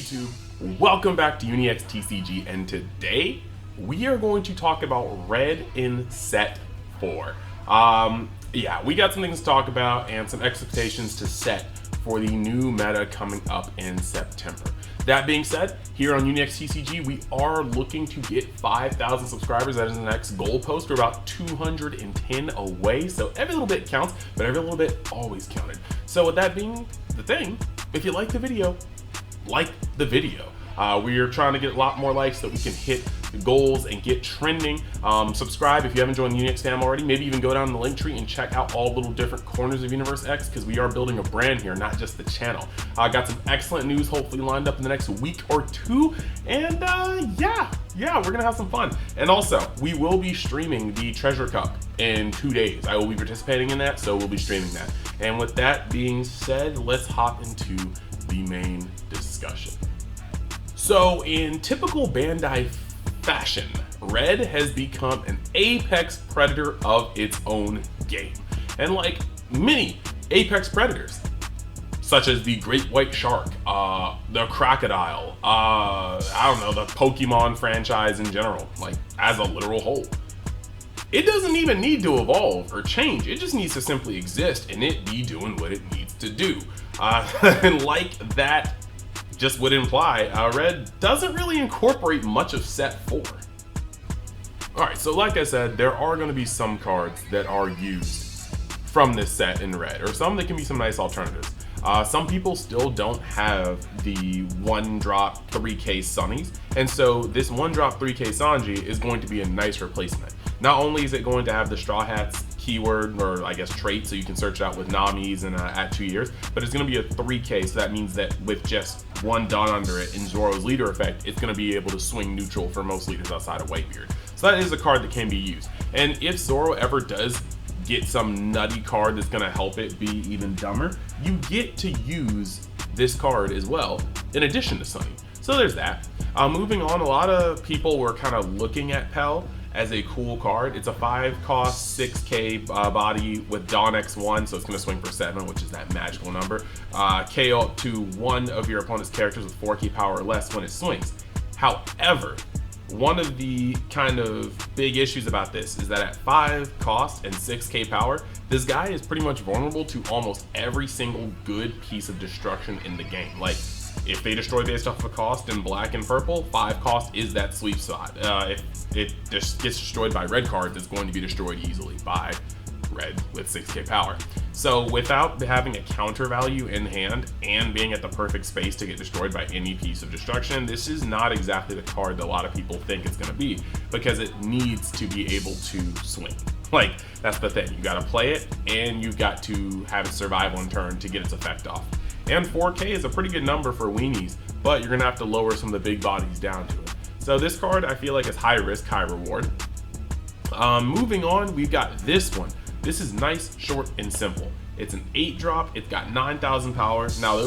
YouTube? Welcome back to UniX TCG, and today we are going to talk about Red in Set 4. Yeah, we got some things to talk about and some expectations to set for the new meta coming up in September. That being said, here on UniX TCG, we are looking to get 5,000 subscribers. That is the next goalpost. We're about 210 away, so every little bit counts, but every little bit always counted. So with that being the thing, if you like the video, like the video. We are trying to get a lot more likes so that we can hit the goals and get trending. Subscribe if you haven't joined the UniX fam already. Maybe even go down the link tree and check out all the little different corners of Universe X, because we are building a brand here, not just the channel. I got some excellent news hopefully lined up in the next week or two, and yeah, we're gonna have some fun. And also, we will be streaming the Treasure Cup in 2 days. I will be participating in that, so we'll be streaming that. And with that being said, let's hop into the main discussion. So in typical Bandai fashion, Red has become an apex predator of its own game. And like many apex predators, such as the great white shark, the crocodile, I don't know, the Pokemon franchise in general, like as a literal whole, it doesn't even need to evolve or change. It just needs to simply exist and it be doing what it needs to do. And like that just would imply, Red doesn't really incorporate much of Set 4. Alright, so like I said, there are going to be some cards that are used from this set in Red, or some that can be some nice alternatives. Some people still don't have the 1-drop 3K Sunnies, and so this 1-drop 3K Sanji is going to be a nice replacement. Not only is it going to have the Straw Hats keyword, or I guess trait, so you can search it out with Nami's and at 2 years, but it's going to be a 3K, so that means that with just one dot under it in Zoro's leader effect, it's going to be able to swing neutral for most leaders outside of Whitebeard. So that is a card that can be used. And if Zoro ever does get some nutty card that's going to help it be even dumber, you get to use this card as well in addition to Sunny. So there's that. Moving on, a lot of people were kind of looking at Pell as a cool card. It's a 5-cost 6K body with Dawn X1, so it's going to swing for 7, which is that magical number. KO up to one of your opponent's characters with 4K power or less when it swings. However, one of the kind of big issues about this is that at 5 cost and 6K power, this guy is pretty much vulnerable to almost every single good piece of destruction in the game. Like, if they destroy based off of cost in black and purple, 5 cost is that sweet spot. If it just gets destroyed by red cards, it's going to be destroyed easily by red with 6K power. So without having a counter value in hand and being at the perfect space to get destroyed by any piece of destruction, this is not exactly the card that a lot of people think it's going to be, because it needs to be able to swing. Like, that's the thing. You got to play it and you've got to have it survive on turn to get its effect off. And 4K is a pretty good number for weenies, but you're going to have to lower some of the big bodies down to it. So this card I feel like is high risk, high reward. Moving on, we've got this one. This is nice, short, and simple. It's an 8-drop. It's got 9,000 power. Now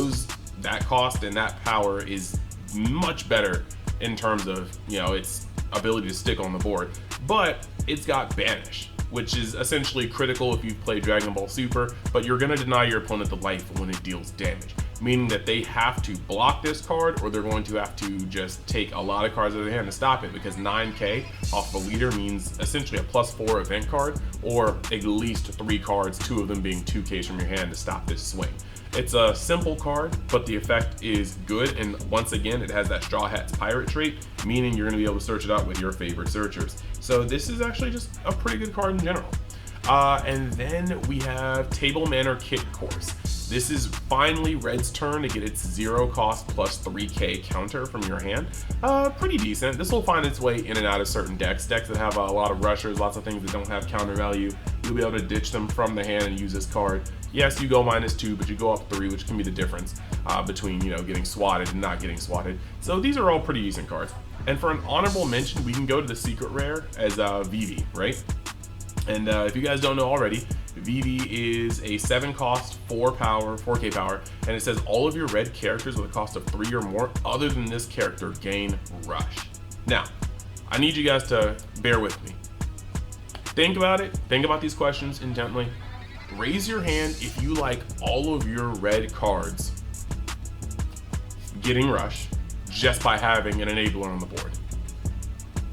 that cost and that power is much better in terms of, its ability to stick on the board, but it's got Banish, which is essentially critical if you've played Dragon Ball Super, but you're going to deny your opponent the life when it deals damage, meaning that they have to block this card, or they're going to have to just take a lot of cards out of their hand to stop it, because 9K off the leader means essentially a +4 event card, or at least 3 cards, 2 of them being 2Ks from your hand to stop this swing. It's a simple card, but the effect is good, and once again, it has that Straw Hat's pirate trait, meaning you're going to be able to search it out with your favorite searchers. So this is actually just a pretty good card in general. And then we have Table Manor Kit Course. This is finally Red's turn to get its 0 cost plus 3K counter from your hand. Pretty decent. This will find its way in and out of certain decks. Decks that have a lot of rushers, lots of things that don't have counter value. You'll be able to ditch them from the hand and use this card. Yes, you go -2, but you go up 3, which can be the difference between, getting swatted and not getting swatted. So these are all pretty decent cards. And for an honorable mention, we can go to the secret rare as Vivi, right? And if you guys don't know already, Vivi is a 7-cost, 4K power, and it says all of your red characters with a cost of 3 or more other than this character gain rush. Now, I need you guys to bear with me. Think about it. Think about these questions intently. Raise your hand if you like all of your red cards getting rush, just by having an enabler on the board.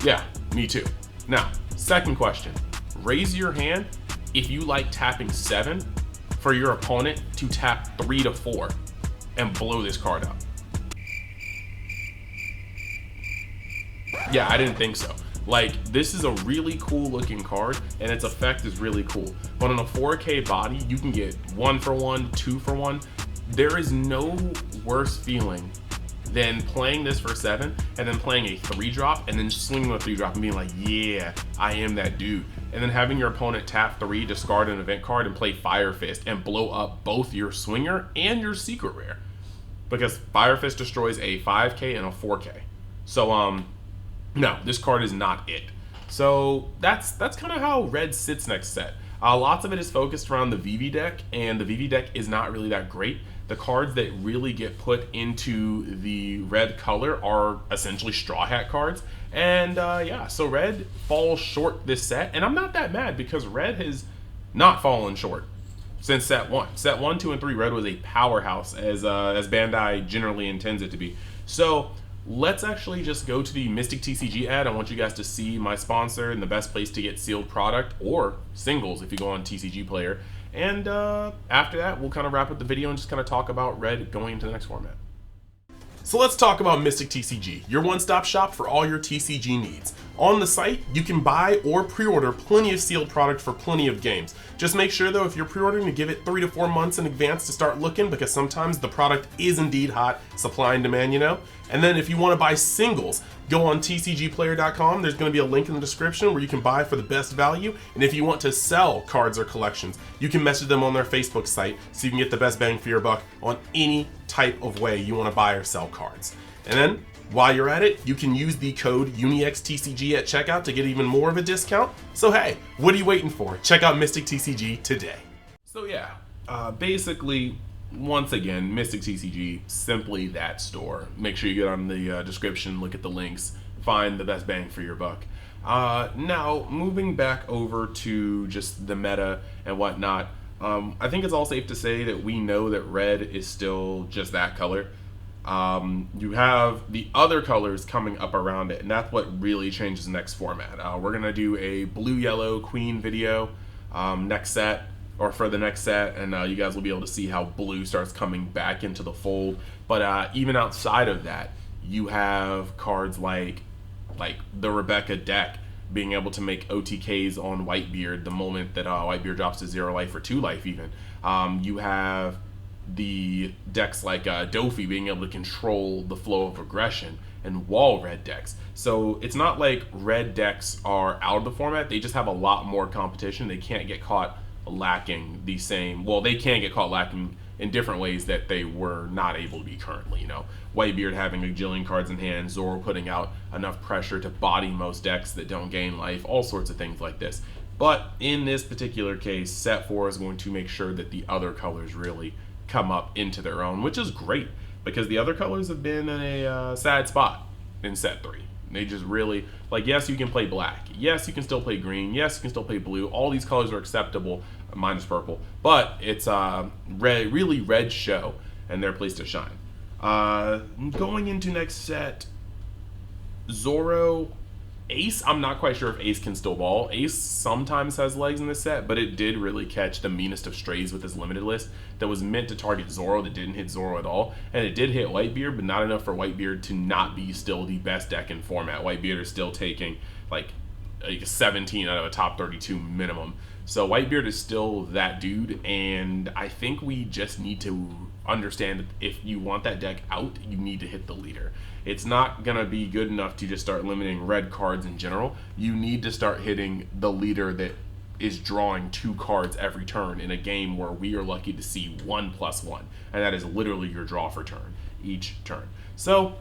Yeah, me too. Now, second question. Raise your hand if you like tapping 7 for your opponent to tap 3 to 4 and blow this card up. Yeah, I didn't think so. Like, this is a really cool looking card and its effect is really cool. But on a 4K body, you can get 1 for 1, 2 for 1. There is no worse feeling than playing this for 7 and then playing a 3-drop and then swinging a 3-drop and being like, yeah, I am that dude. And then having your opponent tap 3, discard an event card, and play Fire Fist and blow up both your swinger and your secret rare. Because Fire Fist destroys a 5K and a 4K. So, no, this card is not it. So that's kind of how red sits next set. Lots of it is focused around the VV deck, and the VV deck is not really that great. The cards that really get put into the red color are essentially Straw Hat cards. And yeah, so red falls short this set, and I'm not that mad because red has not fallen short since set 1. Set 1, 2, and 3, red was a powerhouse as Bandai generally intends it to be. So let's actually just go to the Mystic TCG ad. I want you guys to see my sponsor and the best place to get sealed product or singles if you go on TCG Player. And after that, we'll kind of wrap up the video and just kind of talk about red going into the next format. So let's talk about Mystic TCG, your one-stop shop for all your TCG needs. On the site, you can buy or pre-order plenty of sealed product for plenty of games. Just make sure though, if you're pre-ordering, to give it 3 to 4 months in advance to start looking, because sometimes the product is indeed hot, supply and demand, you know. And then if you want to buy singles, go on tcgplayer.com. There's going to be a link in the description where you can buy for the best value. And if you want to sell cards or collections, you can message them on their Facebook site so you can get the best bang for your buck on any type of way you want to buy or sell cards. And then while you're at it, you can use the code UNIXTCG at checkout to get even more of a discount. So hey, what are you waiting for? Check out Mystic TCG today. So yeah, basically, once again, Mystic TCG, simply that store. Make sure you get on the description, look at the links, find the best bang for your buck. Now, moving back over to just the meta and whatnot, I think it's all safe to say that we know that red is still just that color. You have the other colors coming up around it, and that's what really changes the next format. We're going to do a blue-yellow queen video next set, or for the next set, and you guys will be able to see how blue starts coming back into the fold. But even outside of that, you have cards like the Rebecca deck being able to make OTKs on Whitebeard the moment that Whitebeard drops to 0 life or 2 life even. You have the decks like Dofi being able to control the flow of aggression, and wall red decks. So it's not like red decks are out of the format, they just have a lot more competition. They can't get caught lacking the same, well, they can get caught lacking in different ways that they were not able to be currently. You know, Whitebeard having a gajillion cards in hand, Zoro putting out enough pressure to body most decks that don't gain life, all sorts of things like this. But in this particular case, set 4 is going to make sure that the other colors really come up into their own, which is great because the other colors have been in a sad spot in set 3. They just really, like, yes, you can play black, yes, you can still play green, yes, you can still play blue, all these colors are acceptable minus purple, but it's red, really red show, and their place to shine. Going into next set, Zoro, Ace, I'm not quite sure if Ace can still ball. Ace sometimes has legs in this set, but it did really catch the meanest of strays with his limited list that was meant to target Zoro that didn't hit Zoro at all. And it did hit Whitebeard, but not enough for Whitebeard to not be still the best deck in format. Whitebeard is still taking like 17 out of a top 32 minimum. So Whitebeard is still that dude, and I think we just need to understand that if you want that deck out, you need to hit the leader. It's not gonna be good enough to just start limiting red cards in general. You need to start hitting the leader that is drawing 2 cards every turn in a game where we are lucky to see 1+1, and that is literally your draw for turn each turn. So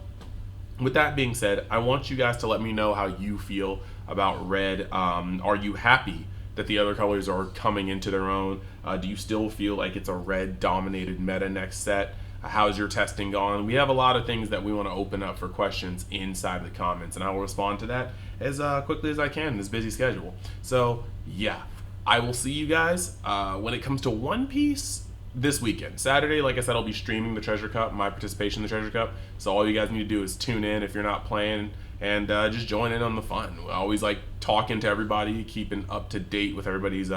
with that being said, I want you guys to let me know how you feel about red. Are you happy that the other colors are coming into their own? Do you still feel like it's a red dominated meta next set? How's your testing gone? We have a lot of things that we want to open up for questions inside the comments, and I will respond to that as quickly as I can in this busy schedule. So yeah, I will see you guys. When it comes to One Piece, this weekend. Saturday, like I said, I'll be streaming the Treasure Cup, my participation in the Treasure Cup. So all you guys need to do is tune in if you're not playing, and just join in on the fun. I always like talking to everybody, keeping up to date with everybody's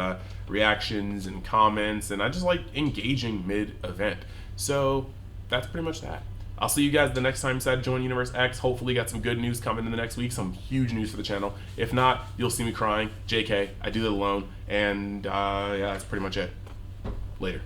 reactions and comments, and I just like engaging mid-event. So that's pretty much that. I'll see you guys the next time you decide to join Universe X. Hopefully got some good news coming in the next week, some huge news for the channel. If not, you'll see me crying. JK, I do it alone. And yeah, that's pretty much it. Later.